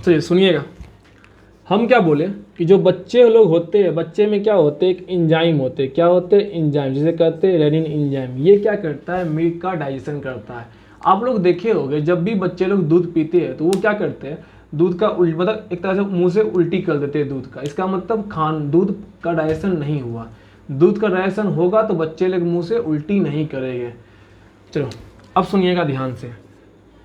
चलिए सुनिएगा, हम क्या बोले कि जो बच्चे लोग होते हैं, बच्चे में क्या होते हैं, एक इंजाइम होते हैं। क्या होते हैं? इंजाइम, जिसे कहते हैं रेनिन इंजाइम। ये क्या करता है? मिल्क का डाइजेशन करता है। आप लोग देखे होंगे जब भी बच्चे लोग दूध पीते हैं तो वो क्या करते हैं, दूध का मतलब एक तरह से मुंह से उल्टी कर देते हैं दूध का। इसका मतलब दूध का डाइजेशन नहीं हुआ। दूध का डाइजेशन होगा तो बच्चे लोग मुंह से उल्टी नहीं करेंगे। चलो अब सुनिएगा ध्यान से।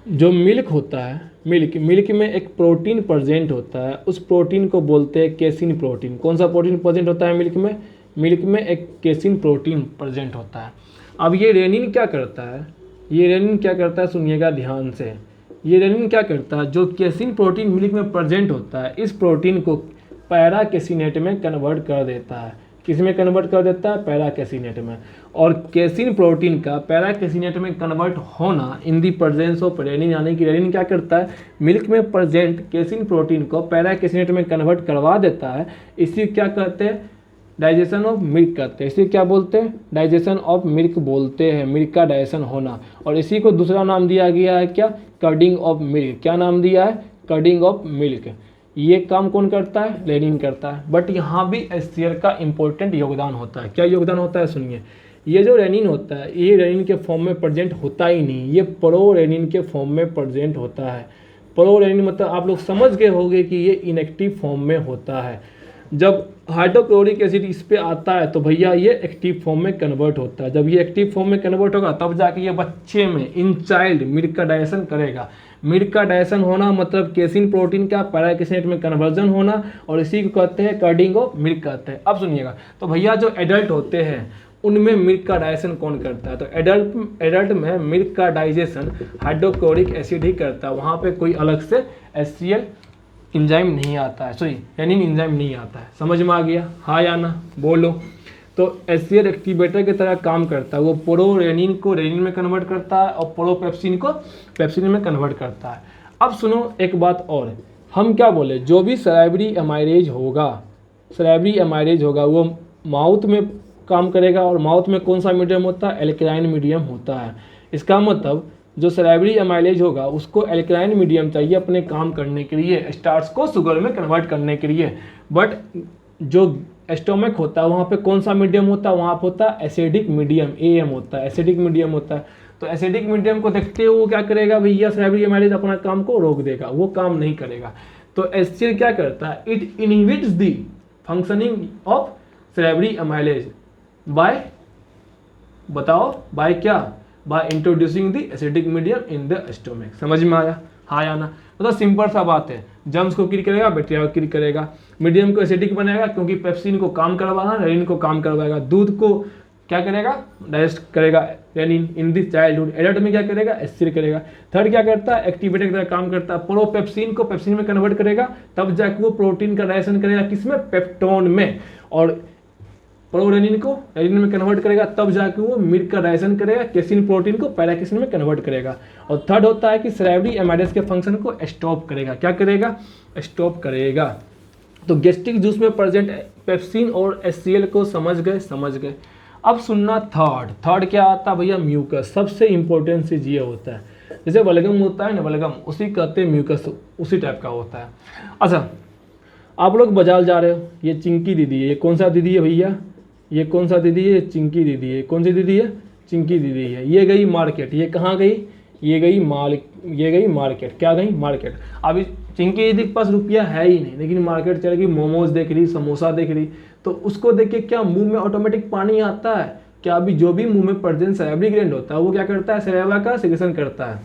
जो मिल्क होता है, मिल्क में एक प्रोटीन प्रेजेंट होता है, उस प्रोटीन को बोलते हैं केसिन प्रोटीन। कौन सा प्रोटीन प्रेजेंट होता है मिल्क में? मिल्क में एक केसिन प्रोटीन प्रेजेंट होता है। अब ये रेनिन क्या करता है, ये रेनिन क्या करता है, सुनिएगा ध्यान से। ये रेनिन क्या करता है, जो केसिन प्रोटीन मिल्क में प्रेजेंट होता है, इस प्रोटीन को पैरा केसिनेट में कन्वर्ट कर देता है। किस में कन्वर्ट कर देता है? पैरा केसिनेट में। और केसिन प्रोटीन का पैरा केसिनेट में कन्वर्ट होना इन दी प्रेजेंस ऑफ रेनिन, यानी कि रेनिन क्या करता है, मिल्क में प्रेजेंट केसिन प्रोटीन को पैरा केसिनेट में कन्वर्ट करवा देता है। इसी क्या कहते हैं? डाइजेशन ऑफ मिल्क करते हैं। इसी क्या बोलते हैं? डाइजेशन ऑफ मिल्क बोलते हैं, मिल्क का डाइजेशन होना। और इसी को दूसरा नाम दिया गया है क्या? कर्डिंग ऑफ मिल्क। क्या नाम दिया है? कर्डिंग ऑफ मिल्क। ये काम कौन करता है? रेनिन करता है। बट यहाँ भी HCl का इंपॉर्टेंट योगदान होता है। क्या योगदान होता है? सुनिए, ये जो रेनिन होता है ये रेनिन के फॉर्म में प्रेजेंट होता ही नहीं, ये प्रो रेनिन के फॉर्म में प्रेजेंट होता है। प्रो रेनिन मतलब आप लोग समझ गए होंगे कि ये इनएक्टिव फॉर्म में होता है। जब हाइड्रोक्लोरिक एसिड इस पे आता है तो भैया ये एक्टिव फॉर्म में कन्वर्ट होता है। जब ये एक्टिव फॉर्म में कन्वर्ट होगा तब जाके ये बच्चे में, इन चाइल्ड, मिल्क का डाइजेशन करेगा। मिल्क का डाइजेशन होना मतलब केसिन प्रोटीन का पैरा केसिनेट में कन्वर्जन होना, और इसी को कहते हैं कर्डिंग ऑफ मिल्क कहते हैं। अब सुनिएगा, तो भैया जो एडल्ट होते हैं उनमें मिल्क का डाइजेशन कौन करता है? तो एडल्ट में मिल्क का डाइजेशन हाइड्रोक्लोरिक एसिड ही करता है। वहाँ पे कोई अलग से HCl इंजाइम नहीं आता है, सॉरी रेनिन इंजाइम नहीं आता है। समझ में आ गया? हाँ या ना बोलो। तो HCl एक्टिवेटर की तरह काम करता है। वो प्रो रेनिन को रेनिन में कन्वर्ट करता है और प्रो पेप्सिन को पेप्सिन में कन्वर्ट करता है। अब सुनो एक बात और, हम क्या बोले, जो भी सलाइवरी एमाइलेज होगा वो माउथ में काम करेगा। और माउथ में कौन सा मीडियम होता है? एल्कलाइन मीडियम होता है। इसका मतलब जो सलाइवरी एमाइलेज होगा उसको एल्कलाइन मीडियम चाहिए अपने काम करने के लिए, स्टार्च को शुगर में कन्वर्ट करने के लिए। बट जो स्टोमक होता है वहाँ पे कौन सा मीडियम होता है? वहाँ पे होता है एसिडिक मीडियम, AM होता है, एसिडिक मीडियम होता है। तो एसिडिक मीडियम को देखते हुए वो क्या करेगा भैया, सलाइवरी एमाइलेज अपना काम को रोक देगा, वो काम नहीं करेगा। तो HCl क्या करता है? It inhibits the functioning of salivary amylase by, बताओ बाय क्या? By introducing the acidic medium in the stomach. समझ में आया? हाँ या ना? मतलब सिंपल सा बात है, जर्म्स को किल करेगा, बैक्टीरिया को किल करेगा। मीडियम को एसिडिक बनाएगा क्योंकि पेप्सिन को काम करवाना, रेनिन को काम करवाएगा। दूध को क्या करेगा? डाइजेस्ट करेगा rennin in this childhood. Adult में क्या करेगा? HCl करेगा। थर्ड क्या करता है? एक्टिवेटर की तरह काम करता है। प्रो पेप्सिन को पेप्सिन में कन्वर्ट करेगा, तब जाके वो प्रोटीन का डाइजेशन करेगा, किसमें? पेप्टोन में। और प्रो रेनिन को रेनिन में कन्वर्ट करेगा, तब जाके वो मिल्क का डाइजेशन करेगा, केसिन प्रोटीन को पैरा केसिन में कन्वर्ट करेगा। और थर्ड होता है कि सलाइवरी एमाइलेज के फंक्शन को स्टॉप करेगा। क्या करेगा? स्टॉप करेगा। तो गैस्ट्रिक जूस में प्रेजेंट पेप्सिन और HCl को समझ गए। अब सुनना थर्ड क्या आता है भैया? म्यूकस। सबसे इंपॉर्टेंट चीज ये होता है, जैसे बलगम होता है ना, बलगम उसी कहते हैं म्यूकस, उसी टाइप का होता है। अच्छा, आप लोग बाजार जा रहे हो, ये चिंकी दीदी है। ये कौन सा दीदी है भैया? ये कौन सा दीदी है? चिंकी दीदी है। कौन सी दीदी है? चिंकी दीदी है। ये गई मार्केट। ये कहाँ गई? ये गई मार्केट। क्या गई? मार्केट। अभी चिंकी दीदी के पास रुपया है ही नहीं, लेकिन मार्केट चल गई, मोमोज देख रही, समोसा देख रही, तो उसको देख के क्या मुंह में ऑटोमेटिक पानी आता है क्या? अभी जो भी मुंह में प्रेजेंट सलाइवरी ग्लैंड होता है वो क्या करता है? सलाइवा का सिक्रेशन करता है।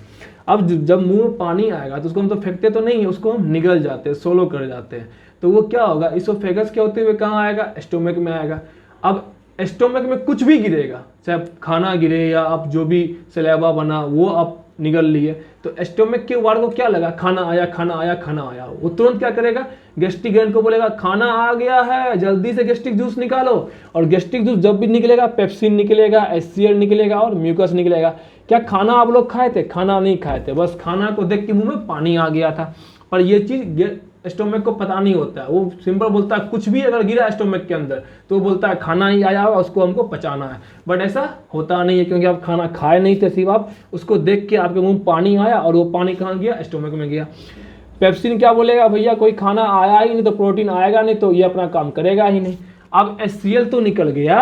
अब जब मुंह में पानी आएगा तो उसको हम तो फेंकते तो नहीं है, उसको हम निगल जाते हैं, सोलो कर जाते हैं। तो वो क्या होगा? इसोफेगस के होते हुए कहाँ आएगा? स्टोमक में आएगा। अब स्टोमक में कुछ भी गिरेगा, चाहे खाना गिरे या आप जो भी सलाइवा बना वो आप निगल लिए, तो स्टोमक के वार्ड को क्या लगा? खाना आया। वो तुरंत क्या करेगा? गैस्ट्रिक ग्लैंड को बोलेगा खाना आ गया है, जल्दी से गैस्ट्रिक जूस निकालो। और गैस्ट्रिक जूस जब भी निकलेगा, पेप्सिन निकलेगा, HCl निकलेगा और म्यूकस निकलेगा। क्या खाना आप लोग खाए थे? खाना नहीं खाए थे, बस खाना को देख के मुंह में पानी आ गया था। पर ये चीज स्टोमक को पता नहीं होता है, वो सिंपल बोलता है कुछ भी अगर गिरा स्टोमक के अंदर तो वो बोलता है खाना ही आया होगा, उसको हमको पचाना है। बट ऐसा होता नहीं है, क्योंकि आप खाना खाए नहीं थे, सिर्फ आप उसको देख के आपके मुंह में पानी आया और वो पानी कहाँ गया? स्टोमक में गया। पेप्सिन क्या बोलेगा, भैया कोई खाना आया ही नहीं तो प्रोटीन आएगा नहीं, तो ये अपना काम करेगा ही नहीं। अब HCl तो निकल गया।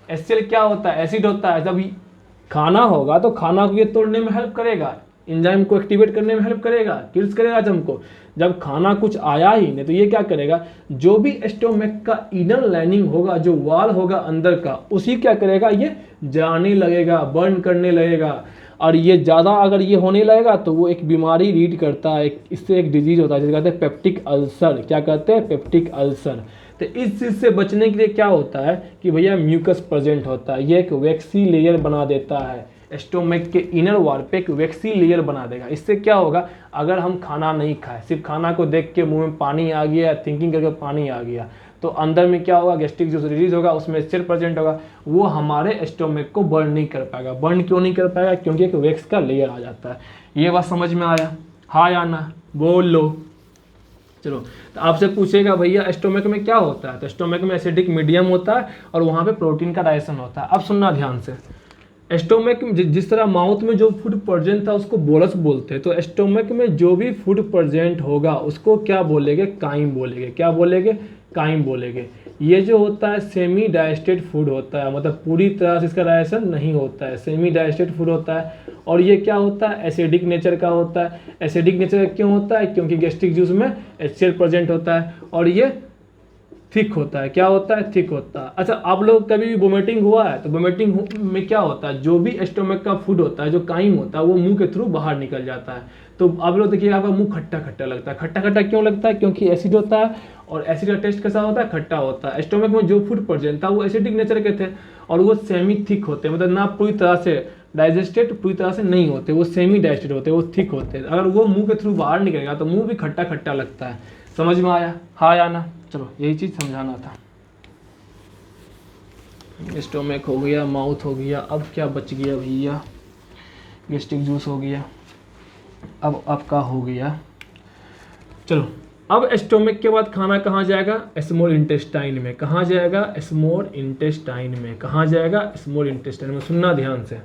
HCl क्या होता है, एसिड होता है। जब खाना होगा तो खाना को ये तोड़ने में हेल्प करेगा, एंजाइम को एक्टिवेट करने में हेल्प करेगा, किल्स करेगा जम को। जब खाना कुछ आया ही नहीं तो ये क्या करेगा, जो भी स्टोमक का इनर लाइनिंग होगा, जो वॉल होगा अंदर का, उसी क्या करेगा, ये जलाने लगेगा, बर्न करने लगेगा। और ये ज़्यादा अगर ये होने लगेगा तो वो एक बीमारी रीड करता है, इससे एक डिजीज होता है जिसे कहते हैं पेप्टिक अल्सर। क्या कहते हैं, पेप्टिक अल्सर। तो इस चीज़ से बचने के लिए क्या होता है कि भैया म्यूकस प्रेजेंट होता है, ये एक वैक्सी लेयर बना देता है, स्टोमक के इनर वॉल पे एक वैक्सी लेयर बना देगा। इससे क्या होगा, अगर हम खाना नहीं खाए, सिर्फ खाना को देख के मुंह में पानी आ गया, थिंकिंग करके पानी आ गया, तो अंदर में क्या होगा, गैस्ट्रिक जूस रिलीज होगा, उसमें HCl प्रेजेंट होगा, वो हमारे स्टोमक को बर्न नहीं कर पाएगा। बर्न क्यों नहीं कर पाएगा, क्योंकि एक वैक्स का लेयर आ जाता है। ये बात समझ में आया, हाँ या ना, बोल लो। चलो, तो आपसे पूछेगा भैया स्टोमक में क्या होता है, तो स्टोमक में एसिडिक मीडियम होता है और वहाँ पे प्रोटीन का डाइजेशन होता है। अब सुनना ध्यान से, स्टोमक में जिस तरह माउथ में जो फूड प्रेजेंट था उसको बोलस बोलते हैं, तो स्टोमक में जो भी फूड प्रेजेंट होगा उसको क्या बोलेंगे, काइम बोलेंगे। क्या बोलेंगे, काइम बोलेंगे। ये जो होता है सेमी डाइजेस्टेड फूड होता है, मतलब पूरी तरह से इसका डाइजेशन नहीं होता है, सेमी डाइजेस्टेड फूड होता है। और ये क्या होता है, एसिडिक नेचर का होता है। एसिडिक नेचर का क्यों होता है, क्योंकि गैस्ट्रिक जूस में HCl प्रेजेंट होता है और ये थिक होता है। क्या होता है, थिक होता है। अच्छा, आप लोग कभी भी वोमिटिंग हुआ है, तो वोमिटिंग में क्या होता है, जो भी स्टोमक का फूड होता है, जो काइम होता है, वो मुंह के थ्रू बाहर निकल जाता है। तो आप लोग देखिए, आपका मुंह खट्टा खट्टा लगता है। खट्टा खट्टा क्यों लगता है, क्योंकि एसिड होता है और एसिड का टेस्ट कैसा होता है, खट्टा होता है। स्टोमक में जो फूड प्रेजेंट था वो एसिडिक नेचर के थे और वो सेमी थिक होते हैं, मतलब ना पूरी तरह से डाइजेस्टेड, पूरी तरह से नहीं होते, वो सेमी डाइजेस्टेड होते हैं, वो थिक होते हैं। अगर वो मुंह के थ्रू बाहर निकलेगा तो मुंह भी खट्टा खट्टा लगता है। समझ में आया, हाँ या ना। चलो, यही चीज़ समझाना था। स्टोमक हो गया, माउथ हो गया, अब क्या बच गया भैया, गैस्ट्रिक जूस हो गया, अब आपका हो गया। चलो, अब स्टोमक के बाद खाना कहाँ जाएगा, स्मॉल इंटेस्टाइन में। कहाँ जाएगा, स्मॉल इंटेस्टाइन में। कहाँ जाएगा, स्मॉल इंटेस्टाइन में। सुनना ध्यान से,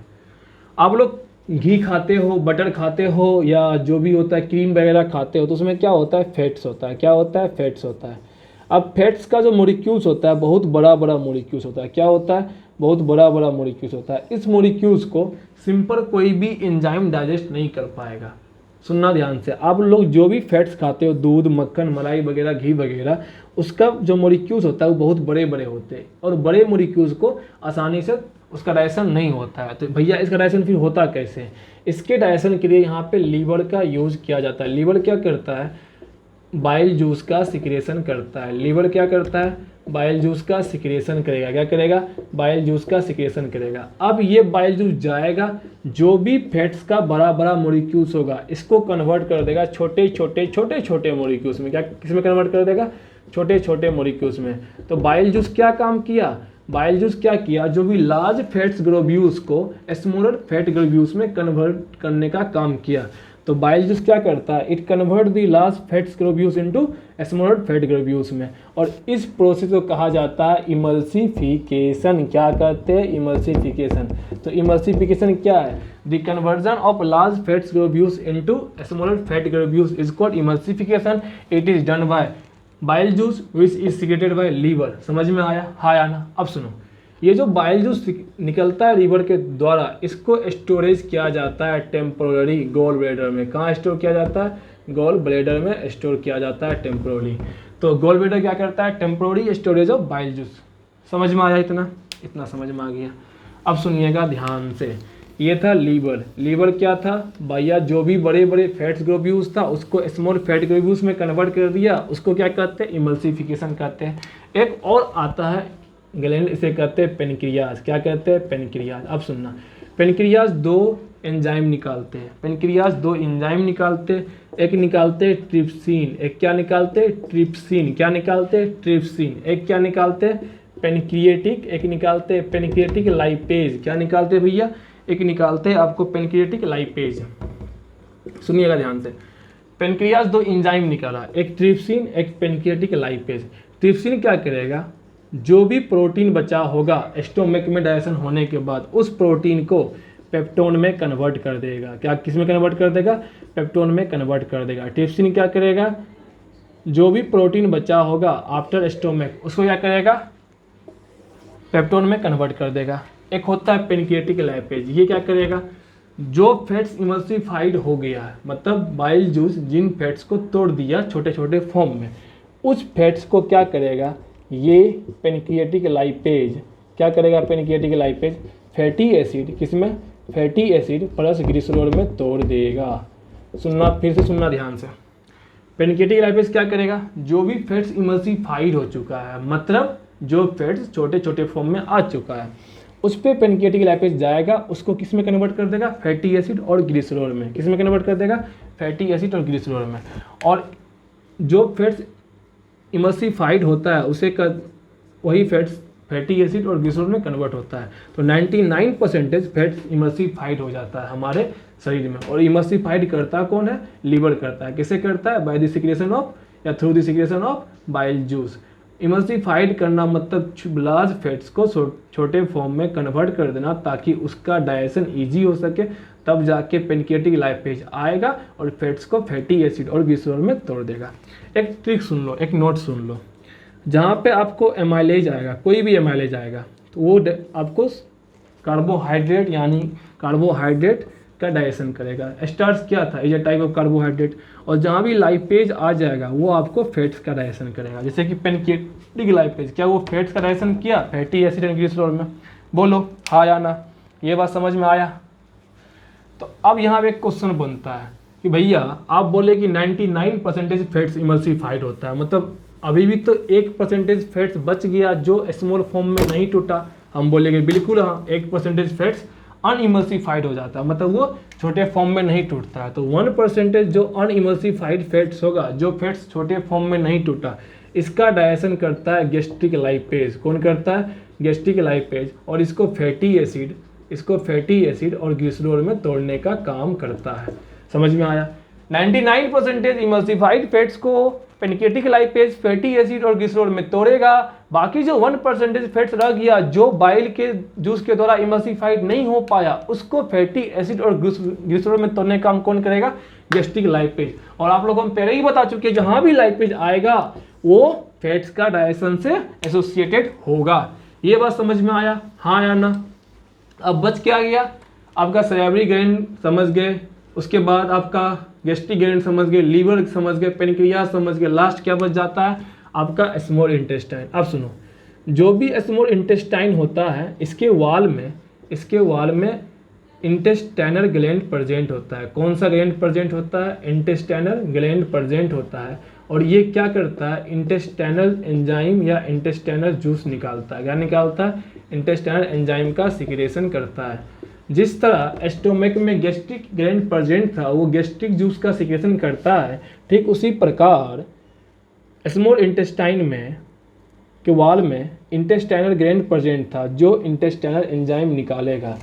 आप लोग घी खाते हो, बटर खाते हो, या जो भी होता है क्रीम वगैरह खाते हो, तो उसमें क्या होता है, फैट्स होता है। क्या होता है, फैट्स होता है। अब फैट्स का जो मॉलिक्यूल्स होता है, बहुत बड़ा बड़ा मॉलिक्यूल्स होता है। क्या होता है, बहुत बड़ा बड़ा मॉलिक्यूल्स होता है। इस मॉलिक्यूल्स को सिंपल कोई भी एंजाइम डाइजेस्ट नहीं कर पाएगा। सुनना ध्यान से, आप लोग जो भी फैट्स खाते हो, दूध, मक्खन, मलाई वगैरह, घी वगैरह, उसका जो मॉलिक्यूल्स होता है वो बहुत बड़े बड़े होते हैं और बड़े मॉलिक्यूल्स को आसानी से उसका डाइजेशन नहीं होता है। तो भैया इसका डाइजेशन फिर होता कैसे है, इसके डाइजेशन के लिए यहाँ पे लीवर का यूज़ किया जाता है। लीवर क्या करता है, बाइल जूस का सिक्रेशन करता है। लीवर क्या करता है, बाइल जूस का सिक्रेशन करेगा। क्या करेगा, बाइल जूस का सिक्रेशन करेगा। अब ये बाइल जूस जाएगा, जो भी फैट्स का बड़ा बड़ा मॉलिक्यूल्स होगा इसको कन्वर्ट कर देगा छोटे छोटे छोटे छोटे मॉलिक्यूल्स में। क्या, किसमें कन्वर्ट कर देगा, छोटे छोटे मॉलिक्यूल्स में। तो बाइल जूस क्या काम किया, बाइल जूस क्या किया, जो भी लार्ज फैट्स ग्लोब्यूल्स को स्मॉलर फैट ग्लोब्यूल्स में कन्वर्ट करने का काम किया। तो बाइल जूस क्या करता है, it convert the large fats globules into smaller fat globules में। और इस प्रोसेस को कहा जाता है इमल्सिफिकेशन। क्या कहते हैं, इमल्सिफिकेशन। तो इमल्सिफिकेशन क्या है, the conversion of large fats globules into smaller fat globules is called emulsification. It is done by bile juice which is secreted by liver. समझ में आया, हाँ या ना। अब सुनो, ये जो बाइल जूस निकलता है लीवर के द्वारा, इसको स्टोरेज किया जाता है टेम्पोररी गॉल ब्लैडर में। कहाँ स्टोर किया जाता है, गॉल ब्लैडर में स्टोर किया जाता है टेम्पोररी। तो गॉल ब्लैडर क्या करता है, temporary storage of bile juice. समझ में आया, इतना समझ में आ गया। अब सुनिएगा ध्यान से, ये था लीवर। लीवर क्या था भैया, जो भी बड़े बड़े फैट्स ग्लोब्यूल्स था उसको स्मॉल फैट ग्लोब्यूल्स में कन्वर्ट कर दिया, उसको क्या कहते हैं, इमल्सिफिकेशन कहते हैं। एक और आता है ग्लैंड, इसे कहते हैं पेनक्रियाज। क्या कहते हैं, पेनक्रियाज। अब सुनना, पेनक्रियाज दो एंजाइम निकालते हैं। पेनक्रियाज दो एंजाइम निकालते हैं, एक निकालते हैं ट्रिप्सिन, एक क्या निकालते हैं, ट्रिप्सिन। क्या निकालते हैं, ट्रिप्सिन। एक क्या निकालते हैं, पेनक्रिएटिक, एक निकालते हैं पेनक्रिएटिक लाइपेज। क्या निकालते हैं भैया, एक निकालते हैं आपको पेनक्रिएटिक लाइपेज। सुनिएगा ध्यान से, पेनक्रियाज दो एंजाइम निकाला, एक ट्रिप्सिन, एक पेनक्रिएटिक लाइपेज। ट्रिप्सिन क्या करेगा, जो भी प्रोटीन बचा होगा स्टोमक में डाइजेशन होने के बाद, उस प्रोटीन को पेप्टोन में कन्वर्ट कर देगा। क्या किस में कन्वर्ट कर देगा? पेप्टोन में कन्वर्ट कर देगा। ट्रिप्सिन क्या करेगा? जो भी प्रोटीन बचा होगा आफ्टर स्टोमक उसको क्या करेगा? पेप्टोन में कन्वर्ट कर देगा। एक होता है पेनक्रियाटिक लाइपेज, ये क्या करेगा? जो फैट्स इमल्सिफाइड हो गया है, मतलब बाइल जूस जिन फैट्स को तोड़ दिया छोटे छोटे फॉर्म में, उस फैट्स को क्या करेगा? ये पेनक्रियाटिक लाइपेज क्या करेगा? पेनक्रियाटिक लाइपेज फैटी एसिड किसमें? फैटी एसिड प्लस ग्लिसरॉल में तोड़ देगा। सुनना, फिर से सुनना ध्यान से। पेनक्रियाटिक लाइपेज क्या करेगा? जो भी फैट्स इमल्सिफाइड हो चुका है, मतलब जो फैट्स छोटे छोटे फॉर्म में आ चुका है, उस पर पेनक्रियाटिक लाइपेज जाएगा, उसको किस में कन्वर्ट कर देगा? फैटी एसिड और ग्लिसरॉल में। किस में कन्वर्ट कर देगा? फैटी एसिड और ग्लिसरॉल में। और जो फैट्स इमल्सिफाइड होता है उसे वही फैट्स फैटी एसिड और ग्लिसरॉल में कन्वर्ट होता है। तो 99% फैट्स इमल्सिफाइड हो जाता है हमारे शरीर में। और इमल्सिफाइड करता कौन है? लीवर करता है। कैसे करता है? बाय द सिक्रेशन ऑफ या through the secretion of bile juice. Emulsified करना मतलब लार्ज फैट्स को छोटे फॉर्म में कन्वर्ट कर देना ताकि उसका डाइजेशन ईजी हो सके, तब जाके पेनक्रियाटिक लाइपेज आएगा और फैट्स को फैटी एसिड और ग्लिसरॉल में तोड़ देगा। एक ट्रिक सुन लो, एक नोट सुन लो। जहाँ पे आपको एमाइलेज आएगा, कोई भी एमाइलेज आएगा, तो वो आपको कार्बोहाइड्रेट यानी कार्बोहाइड्रेट का डाइजेशन करेगा। स्टार्च क्या था? Is a type of carbohydrate. और जहाँ भी लाइपेज आ जाएगा वो आपको फैट्स का डाइजेशन करेगा। जैसे कि पेनक्रियाटिक लाइपेज, क्या वो फैट्स का डाइजेशन किया फैटी एसिड एंड ग्लिसरॉल में? बोलो हाँ या ना। ये बात समझ में आया? तो अब यहाँ पे एक क्वेश्चन बनता है कि भैया आप बोले कि 99% फैट्स इमल्सिफाइड होता है, मतलब अभी भी तो 1% फैट्स बच गया जो स्मॉल फॉर्म में नहीं टूटा। हम बोलेंगे बिल्कुल हाँ, 1% फैट्स अनइमल्सिफाइड हो जाता है, मतलब वो छोटे फॉर्म में नहीं टूटता है। तो 1% जो अनइमल्सिफाइड फैट्स होगा, जो फैट्स छोटे फॉर्म में नहीं टूटा, इसका डाइजेशन करता है गैस्ट्रिक लाइपेज। कौन करता है? Gastric lipase. और इसको फैटी एसिड और ग्लिसरॉल में तोड़ने का काम करता है। समझ में आया? 99% इमल्सिफाइड फैट्स को पेनक्रियाटिक लाइपेज फैटी एसिड और ग्लिसरॉल में तोड़ेगा। बाकी जो 1% फैट्स रह गया जो बाइल के जूस के द्वारा इमल्सिफाइड नहीं हो पाया, उसको फैटी एसिड और ग्लिसरॉल में तोड़ने का काम कौन करेगा? Gastric lipase. और आप लोगों को हम पहले ही बता चुके हैं, जहां भी लाइपेज आएगा वो फैट्स का डाइजेशन से एसोसिएटेड होगा। ये बात समझ में आया? हाँ या ना? अब बच क्या गया? आपका सैलरी ग्लैंड समझ गए, उसके बाद आपका गैस्ट्रिक ग्लैंड समझ गए, लीवर समझ गए, पेनक्रियास समझ गए, लास्ट क्या बच जाता है? आपका स्मॉल इंटेस्टाइन। अब सुनो, जो भी स्मॉल इंटेस्टाइन होता है इसके वाल में इंटेस्टाइनल ग्लैंड प्रेजेंट होता है। कौन सा ग्लैंड प्रेजेंट होता है? इंटेस्टाइनल ग्लैंड प्रेजेंट होता है। और ये क्या करता है? इंटेस्टाइनल एंजाइम या इंटेस्टाइनल जूस निकालता है। क्या निकालता है? इंटेस्टाइनल एंजाइम का सिक्रेशन करता है। जिस तरह स्टोमक में गैस्ट्रिक ग्लैंड प्रेजेंट था, वो गैस्ट्रिक जूस का सिक्रेशन करता है, ठीक उसी प्रकार स्मॉल इंटेस्टाइन में के वाल में इंटेस्टाइनल ग्लैंड प्रेजेंट था जो इंटेस्टाइनल एंजाइम निकालेगा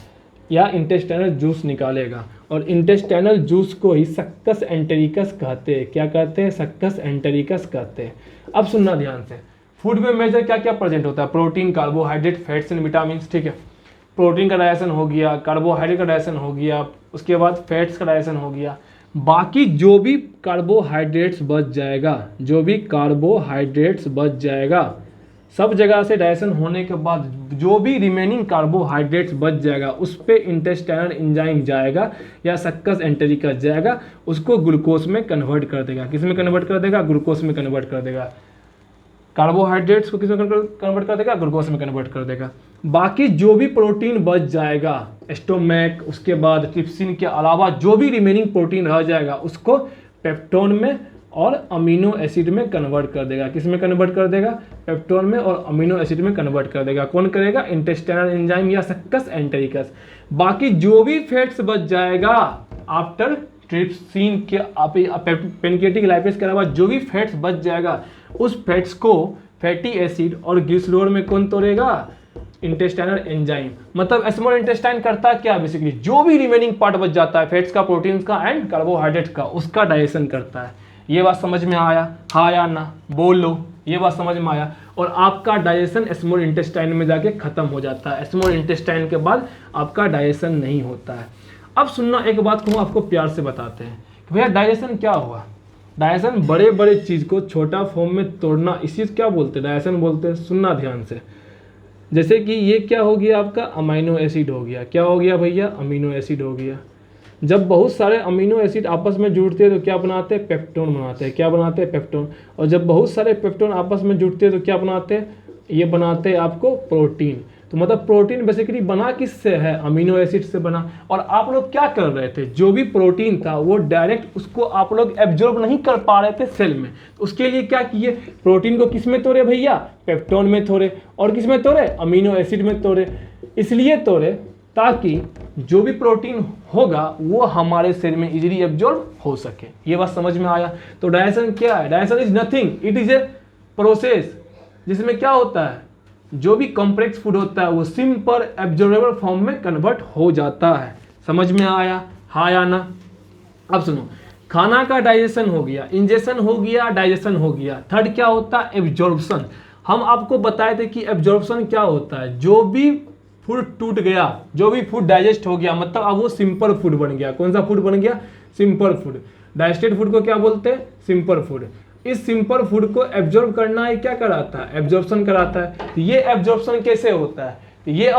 या इंटेस्टाइनल जूस निकालेगा। और इंटेस्टाइनल जूस को ही सक्कस एंटेरिकस कहते हैं। क्या कहते हैं? सक्कस एंटेरिकस कहते हैं। अब सुनना ध्यान से, फूड में मेजर क्या क्या प्रेजेंट होता है? Protein, carbohydrate, fats and vitamin. ठीक है, प्रोटीन का डाइजेशन हो गया, कार्बोहाइड्रेट का डाइजेशन हो गया, उसके बाद फैट्स का डाइजेशन हो गया। बाकी जो भी कार्बोहाइड्रेट्स बच जाएगा, सब जगह से डाइजेशन होने के बाद जो भी रिमेनिंग कार्बोहाइड्रेट्स बच जाएगा उस पर इंटेस्टाइनल एंजाइम जाएगा या सक्कस एंटेरिकस जाएगा, उसको ग्लूकोज में कन्वर्ट कर देगा। किस में कन्वर्ट कर देगा? ग्लूकोज में कन्वर्ट कर देगा। कार्बोहाइड्रेट्स को किस में कन्वर्ट कर देगा? ग्लूकोज में कन्वर्ट कर देगा। बाकी जो भी प्रोटीन बच जाएगा स्टोमैक, उसके बाद ट्रिप्सिन के अलावा जो भी रिमेनिंग प्रोटीन रह जाएगा उसको पेप्टोन में और अमीनो एसिड में कन्वर्ट कर देगा। किस में कन्वर्ट कर देगा? पेप्टोन में और अमीनो एसिड में कन्वर्ट कर देगा। कौन करेगा? इंटेस्टाइनल एंजाइम या सक्कस एंटेरिकस। बाकी जो भी फैट्स बच जाएगा आफ्टर ट्रिप्सिन के पेनक्रियाटिक लाइपेज के अलावा जो भी फैट्स बच जाएगा, उस फैट्स को फैटी एसिड और ग्लिसरॉल में कौन तोड़ेगा? Intestinal enzyme. मतलब स्मॉल इंटेस्टाइन करता है क्या? बेसिकली जो भी रिमेनिंग पार्ट बच जाता है फैट्स का, प्रोटीन्स का एंड कार्बोहाइड्रेट का, उसका डाइजेशन करता है। ये बात समझ में आया, हाँ या ना, बोलो, ये बात समझ में आया। और आपका डाइजेशन स्मॉल इंटेस्टाइन में जाके खत्म हो जाता है, स्मॉल इंटेस्टाइन के बाद आपका डाइजेशन नहीं होता है। अब सुनना, एक बात को आपको प्यार से बताते हैं कि भैया डाइजेशन क्या हुआ। डाइजेशन बड़े बड़े चीज़ को छोटा फॉर्म में तोड़ना, इसी क्या बोलते हैं, डाइजेशन बोलते हैं। सुनना ध्यान से, जैसे कि ये क्या हो गया आपका, अमीनो एसिड हो गया। क्या हो गया भैया, अमीनो एसिड हो गया। जब बहुत सारे अमीनो एसिड आपस में जुड़ते हैं तो क्या बनाते हैं, पेप्टोन बनाते हैं। क्या बनाते हैं, पेप्टोन। और जब बहुत सारे पेप्टोन आपस में जुड़ते हैं तो क्या बनाते हैं, ये बनाते हैं आपको प्रोटीन। तो मतलब प्रोटीन बेसिकली बना किससे है, अमीनो एसिड से बना। और आप लोग क्या कर रहे थे, जो भी प्रोटीन था वो डायरेक्ट उसको आप लोग एब्जॉर्ब नहीं कर पा रहे थे सेल में, तो उसके लिए क्या किए, प्रोटीन को किस में तोड़े भैया, पेप्टोन में तोड़े। और किस में तोड़े, अमीनो एसिड में तोड़े। इसलिए तोड़े ताकि जो भी प्रोटीन होगा वो हमारे शरीर में इजीली एब्जॉर्ब हो सके। ये बात समझ में आया। तो डाइजेशन क्या है, digestion is nothing, it is a process जिसमें क्या होता है, जो भी कॉम्प्लेक्स फूड होता है वो सिंपल एब्जॉर्बेबल फॉर्म में कन्वर्ट हो जाता है। समझ में आया, हाँ या ना। अब सुनो, खाना का डाइजेशन हो गया, इंजेक्शन हो गया, डाइजेशन हो गया। थर्ड क्या होता है, एब्जॉर्प्शन। हम आपको बताए थे कि एब्जॉर्प्शन क्या होता है, जो भी फूड टूट गया, जो भी फूड डाइजेस्ट हो गया, मतलब अब वो सिंपल फूड बन गया। कौन सा फूड बन गया, सिंपल फूड। डाइजेस्टेड फूड को क्या बोलते हैं, सिंपल फूड। इस सिंपल फूड को एब्जॉर्ब करना ही क्या कराता है, एब्जॉर्प्शन कराता है। तो ये एब्जॉर्प्शन कैसे होता है, तो ये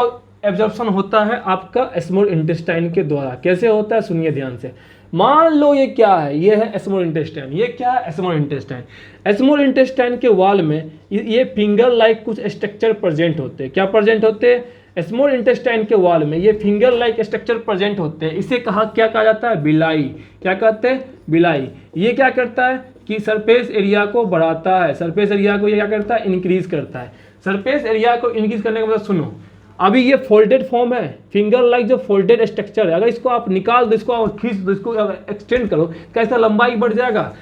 एब्जॉर्प्शन होता है आपका स्मॉल इंटेस्टाइन के द्वारा। कैसे होता है, सुनिए ध्यान से। मान लो ये क्या है, ये है स्मॉल इंटेस्टाइन। ये क्या है, स्मॉल इंटेस्टाइन। स्मॉल इंटेस्टाइन के वॉल में ये फिंगर लाइक कुछ स्ट्रक्चर प्रेजेंट होते हैं। क्या प्रेजेंट होते हैं, स्मॉल इंटेस्टाइन के वॉल में ये फिंगर लाइक स्ट्रक्चर प्रेजेंट होते हैं। इसे क्या कहा जाता है, बिलाई। क्या कहते हैं, बिलाई। ये क्या करता है कि सरफेस एरिया को बढ़ाता है, सरफेस एरिया को ये क्या करता है, इंक्रीज करता है। सरफेस एरिया को इंक्रीज करने का मतलब सुनो, अभी ये फोल्डेड फॉर्म है, फिंगर लाइक जो फोल्डेड स्ट्रक्चर है, अगर इसको आप निकाल दो, इसको आप खींच दो, इसको एक्सटेंड करो, कैसा लंबाई बढ़ जाएगा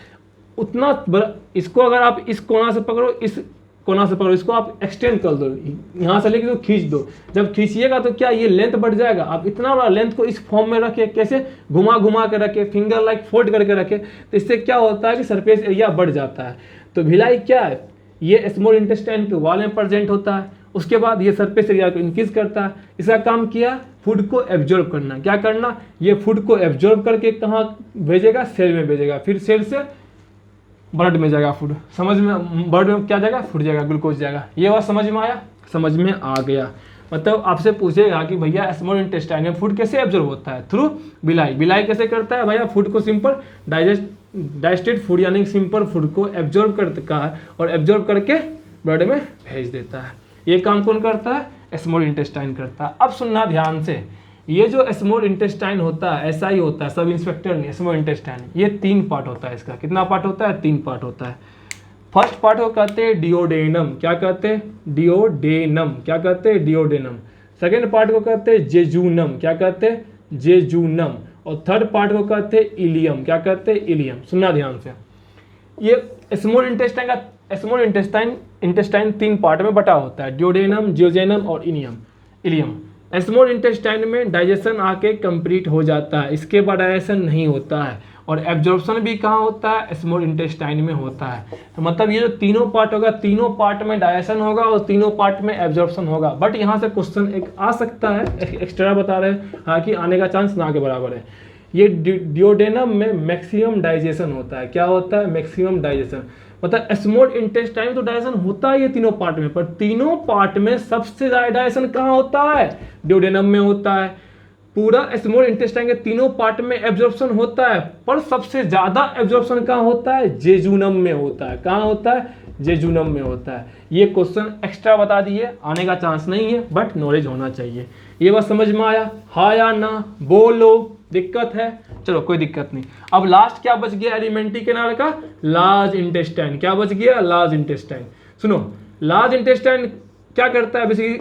उतना। इसको अगर आप इस कोना से पकड़ो, इस कोना से पकड़ो, इसको आप एक्सटेंड कर दो, यहाँ से लेके तो खींच दो। जब खींचिएगा तो क्या ये लेंथ बढ़ जाएगा। आप इतना बड़ा लेंथ को इस फॉर्म में रखे, कैसे घुमा घुमा के रखे, फिंगर लाइक फोल्ड करके रखे, तो इससे क्या होता है कि सरफेस एरिया बढ़ जाता है। तो भिलाई क्या है, ये स्मॉल इंटेस्टाइन के वॉल में प्रेजेंट होता है। उसके बाद ये सरफेस एरिया को इंक्रीज करता है। इसका काम किया, फूड को एब्जॉर्ब करना। क्या करना, ये फूड को एब्जॉर्ब करके कहाँ भेजेगा, सेल में भेजेगा, फिर सेल से ब्लड में जाएगा फूड। समझ में, ब्लड में क्या जाएगा, फूड जाएगा, ग्लूकोज जाएगा। ये बात समझ में आया, समझ में आ गया। मतलब आपसे पूछेगा कि भैया स्मॉल इंटेस्टाइन में फूड कैसे एब्जॉर्ब होता है, थ्रू बिलाई। बिलाई कैसे करता है भैया, फूड को सिंपल डाइजेस्टेड फूड यानी सिंपल फूड को एब्जॉर्ब करता है और एब्जॉर्ब करके ब्लड में भेज देता है। ये काम कौन करता है, स्मॉल इंटेस्टाइन करता है। अब सुनना ध्यान से, ये जो स्मॉल इंटेस्टाइन होता है ऐसा ही होता है, सब इंस्पेक्टर नहीं, स्मॉल इंटेस्टाइन ये 3 पार्ट होता है। इसका कितना पार्ट होता है, 3 पार्ट होता है। फर्स्ट पार्ट को कहते हैं डिओडेनम। क्या कहते हैं, डिओडेनम। क्या कहते हैं, डिओडेनम। सेकेंड पार्ट को कहते हैं जेजूनम। क्या कहते हैं, जेजूनम। और थर्ड पार्ट को कहते हैं इलियम। क्या कहते हैं, इलियम। सुनना ध्यान से, ये स्मॉल इंटेस्टाइन 3 पार्ट में बटा होता है, डिओडेनम, जियोजेनम और इलियम। स्मॉल इंटेस्टाइन में डाइजेशन आके कंप्लीट हो जाता है, इसके बाद डाइजेशन नहीं होता है। और एब्जॉर्प्शन भी कहाँ होता है, स्मॉल इंटेस्टाइन में होता है। तो मतलब ये जो तीनों पार्ट होगा, तीनों पार्ट में डाइजेशन होगा और तीनों पार्ट में एब्जॉर्प्शन होगा। बट यहाँ से क्वेश्चन एक आ सकता है, एक्स्ट्रा बता रहे हैं, हालांकि आने का चांस ना के बराबर है। ये डिओडेनम में मैक्सिमम डाइजेशन होता है। क्या होता है, मैक्सिमम डाइजेशन। मतलब स्मॉल इंटेस्टाइन में तो डाइजेशन होता है ये तीनों पार्ट में, पर तीनों पार्ट में सबसे ज्यादा डाइजेशन कहाँ होता है, डिओडेनम में होता है। पूरा स्मॉल इंटेस्टाइन के तीनों पार्ट में एब्जॉर्प्शन होता है, पर सबसे ज्यादा एब्जॉर्प्शन कहाँ होता है, जेजूनम में होता है। कहाँ होता है, जेजूनम में होता है। ये क्वेश्चन एक्स्ट्रा बता दिए, आने का चांस नहीं है, बट नॉलेज होना चाहिए। ये बात समझ में आया, हाँ या ना, बोलो। दिक्कत है, चलो कोई दिक्कत नहीं। अब लास्ट क्या बच गया एलिमेंट्री किनारे का, लार्ज इंटेस्टाइन। क्या बच गया, लार्ज इंटेस्टाइन। सुनो, लार्ज इंटेस्टाइन क्या करता है, बेसिकली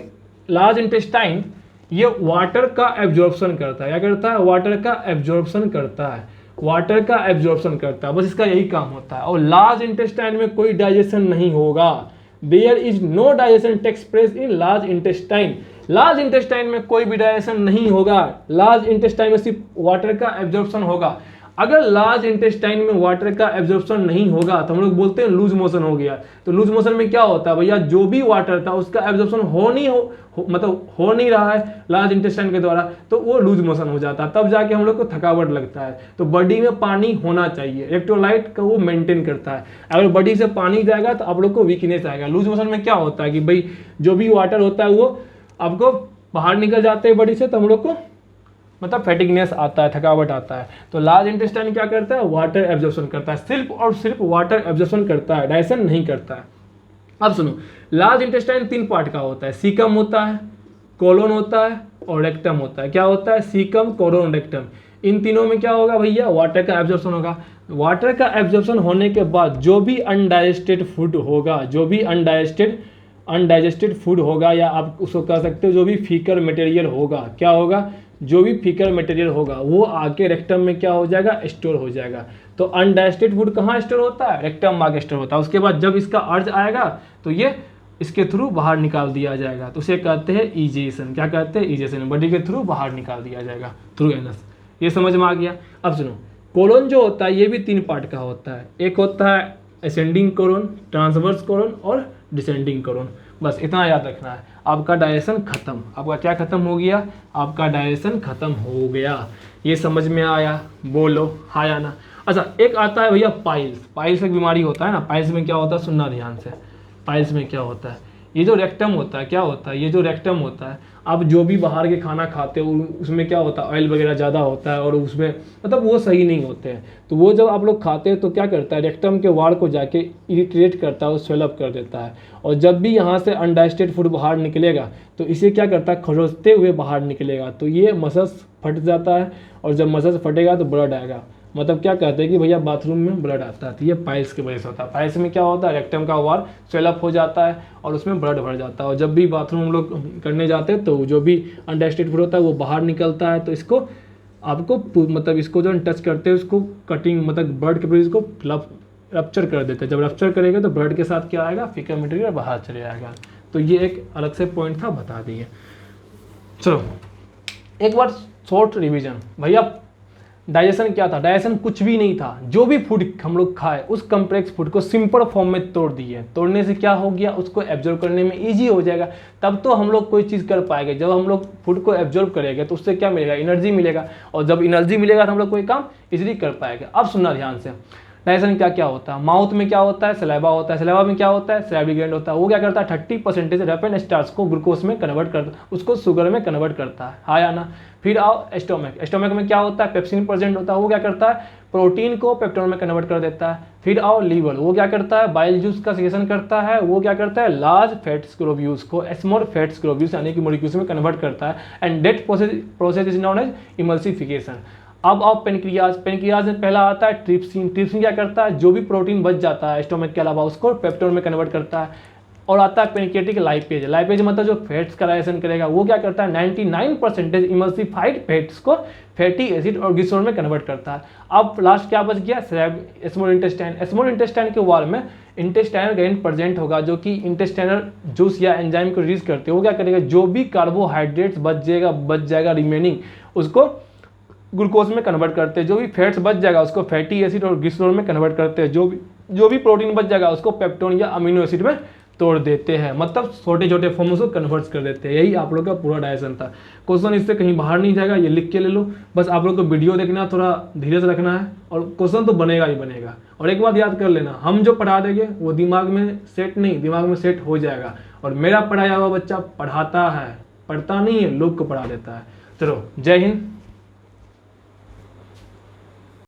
लार्ज इंटेस्टाइन ये वाटर का एब्जॉर्प्शन करता है। क्या करता है, वाटर का एब्जॉर्प्शन करता है, वाटर का एब्जॉर्प्शन करता है, बस इसका यही काम होता है। और लार्ज इंटेस्टाइन में कोई डाइजेशन नहीं होगा। There is no digestion takes place in large intestine. Large intestine में कोई भी डाइजेशन नहीं होगा, लार्ज इंटेस्टाइन में सिर्फ वाटर का एब्जॉर्प्शन होगा। अगर लार्ज इंटेस्टाइन में वाटर का एब्जॉर्प्शन नहीं होगा तो हम लोग बोलते हैं लूज मोशन हो गया। तो लूज मोशन में क्या होता है भैया, जो भी वाटर था उसका एब्जॉर्प्शन मतलब हो नहीं रहा है लार्ज इंटेस्टाइन के द्वारा, तो वो लूज मोशन हो जाता है, तब जाके हम लोग को थकावट लगता है। तो बॉडी में पानी होना चाहिए, इलेक्ट्रोलाइट का वो मेंटेन करता है। अगर बॉडी से पानी जाएगा तो आप लोग को वीकनेस आएगा। लूज मोशन में क्या होता है कि भाई जो भी वाटर होता है वो आपको बाहर निकल जाते हैं बॉडी से, तो हम लोग को मतलब फैटिगनेस आता है, थकावट आता है। तो लार्ज इंटेस्टाइन क्या करता है, वाटर एब्जॉर्प्शन करता है, सिर्फ और सिर्फ वाटर एब्जॉर्प्शन करता है, डाइजेशन नहीं करता है। अब सुनो, लार्ज इंटेस्टाइन 3 पार्ट का होता है, सीकम होता है, कोलोन होता है और रेक्टम होता है। क्या होता है, सीकम, कोलोन, रेक्टम। इन तीनों में क्या होगा भैया, वाटर का एब्जॉर्प्शन होगा। वाटर का एब्जॉर्प्शन होने के बाद जो भी अनडाइजेस्टेड फूड होगा, जो भी अनडाइजेस्टेड फूड होगा, या आप उसको कह सकते हो जो भी फीकल मटेरियल होगा, क्या होगा, जो भी फीकल मटेरियल होगा वो आके रेक्टम में क्या हो जाएगा, स्टोर हो जाएगा। तो अनडाइजेस्टेड फूड कहाँ स्टोर होता है, रेक्टम में आके स्टोर होता है। उसके बाद जब इसका अर्ज आएगा तो ये इसके थ्रू बाहर निकाल दिया जाएगा, तो उसे कहते हैं इजेशन। क्या कहते हैं, इजेशन। बॉडी के थ्रू बाहर निकाल दिया जाएगा थ्रू एनस। ये समझ में आ गया। अब सुनो, कोलोन जो होता है ये भी 3 पार्ट का होता है। एक होता है असेंडिंग कोलोन, ट्रांसवर्स कोलोन और डिसेंडिंग कोलोन। बस इतना याद रखना है। आपका डाइजेशन खत्म। आपका क्या खत्म हो गया, आपका डाइजेशन खत्म हो गया। ये समझ में आया, बोलो हाँ या ना। अच्छा, एक आता है भैया पाइल्स। पाइल्स एक बीमारी होता है ना। पाइल्स में क्या होता है, सुनना ध्यान से। पाइल्स में क्या होता है, ये जो रेक्टम होता है, क्या होता है, ये जो रेक्टम होता है, आप जो भी बाहर के खाना खाते हो उसमें क्या होता है, ऑयल वगैरह ज़्यादा होता है और उसमें मतलब वो सही नहीं होते हैं। तो वो जब आप लोग खाते हैं तो क्या करता है, रेक्टम के वाल को जाके इरिटेट करता है, वो स्वेलअप कर देता है। और जब भी यहाँ से अनडाइजेस्टेड फूड बाहर निकलेगा तो इसे क्या करता है, खरोचते हुए बाहर निकलेगा। तो ये मसल्स फट जाता है और जब मसल्स फटेगा तो ब्लड आएगा। मतलब क्या कहते हैं कि भैया बाथरूम में ब्लड आता है, तो ये पाइल्स की वजह से होता है। पाइल्स में क्या होता है, रेक्टम का वाल स्वेलअप हो जाता है और उसमें ब्लड भर जाता है। और जब भी बाथरूम हम लोग करने जाते हैं तो जो भी अनडाइजेस्टेड फूड होता है वो बाहर निकलता है। तो इसको आपको मतलब इसको जो टच करते हैं उसको कटिंग मतलब ब्लड के प्रोड्यूस को रप्चर कर देते हैं। जब रप्चर करेगा तो ब्लड के साथ क्या आएगा, फीकल मटेरियल बाहर चले आएगा। तो ये एक अलग से पॉइंट था, बता दिए। चलो एक बार शॉर्ट रिवीजन भैया। डाइजेशन क्या था, डाइजेशन कुछ भी नहीं था। जो भी फूड हम लोग खाए उस कम्प्लेक्स फूड को सिंपल फॉर्म में तोड़ दिए। तोड़ने से क्या हो गया, उसको एब्जॉर्ब करने में इजी हो जाएगा। तब तो हम लोग कोई चीज़ कर पाएंगे। जब हम लोग फूड को एब्जॉर्ब करेंगे तो उससे क्या मिलेगा, एनर्जी मिलेगा। और जब एनर्जी मिलेगा तो हम लोग कोई काम इजीली कर पाएंगे। अब सुनना ध्यान से, डाइजेशन क्या क्या होता है। माउथ में क्या होता है, सलाइवा होता है। सलाइवा में क्या होता है, सलाइवरी ग्लैंड होता है। वो क्या करता है, 30% रैपिड स्टार्च को ग्लूकोज में कन्वर्ट करता है, उसको शुगर में कन्वर्ट करता है, हाँ या ना। फिर आओ स्टोमक। स्टोमक में क्या होता है, पेप्सिन प्रेजेंट होता है। वो क्या करता है, प्रोटीन को पेप्टोन में कन्वर्ट कर देता है। फिर आओ लीवर। वो क्या करता है, बाइल जूस का सेक्रेशन करता है। वो क्या करता है, लार्ज फैट्स ग्लोब्यूल्स को स्मॉल फैट्स ग्लोब्यूल्स यानी कि मॉलिक्यूल्स में कन्वर्ट करता है। And that process is known as emulsification. अब आप पेनक्रियाज। पेनक्रियाज में पहला आता है ट्रिप्सिन। ट्रिप्सिन क्या करता है, जो भी प्रोटीन बच जाता है स्टोमक के अलावा उसको पेप्टोन में कन्वर्ट करता है। और आता है पेनक्रियाटिक लाइपेज। लाइपेज मतलब जो फैट्स का डाइजेशन करेगा। वो क्या करता है, 99% इमल्सिफाइड फैट्स को फैटी एसिड और ग्लिसरॉल में कन्वर्ट करता है। अब लास्ट क्या बच गया, स्मॉल इंटेस्टाइन। स्मॉल इंटेस्टाइन के वॉल में इंटेस्टाइनल ग्लैंड प्रेजेंट होगा जो कि इंटेस्टाइनल जूस या एंजाइम को रिलीज करते हैं। वो क्या करेगा, जो भी कार्बोहाइड्रेट्स बच जाएगा रिमेनिंग, उसको ग्लूकोज में कन्वर्ट करते हैं। जो भी फैट्स बच जाएगा उसको फैटी एसिड और ग्लिसरॉल में कन्वर्ट करते हैं। जो भी प्रोटीन बच जाएगा उसको पेप्टोन या अमीनो एसिड में तोड़ देते हैं। मतलब छोटे छोटे फॉर्म्स को कन्वर्ट कर देते हैं। यही आप लोग का पूरा डाइजेशन था। क्वेश्चन इससे कहीं बाहर नहीं जाएगा, ये लिख के ले लो। बस आप लोग को वीडियो देखना, थोड़ा धीरे से रखना है और क्वेश्चन तो बनेगा ही बनेगा। और एक बात याद कर लेना, हम जो पढ़ा देंगे वो दिमाग में सेट नहीं, दिमाग में सेट हो जाएगा। और मेरा पढ़ाया हुआ बच्चा पढ़ाता है, पढ़ता नहीं है, लोग को पढ़ा देता है। चलो जय हिंद।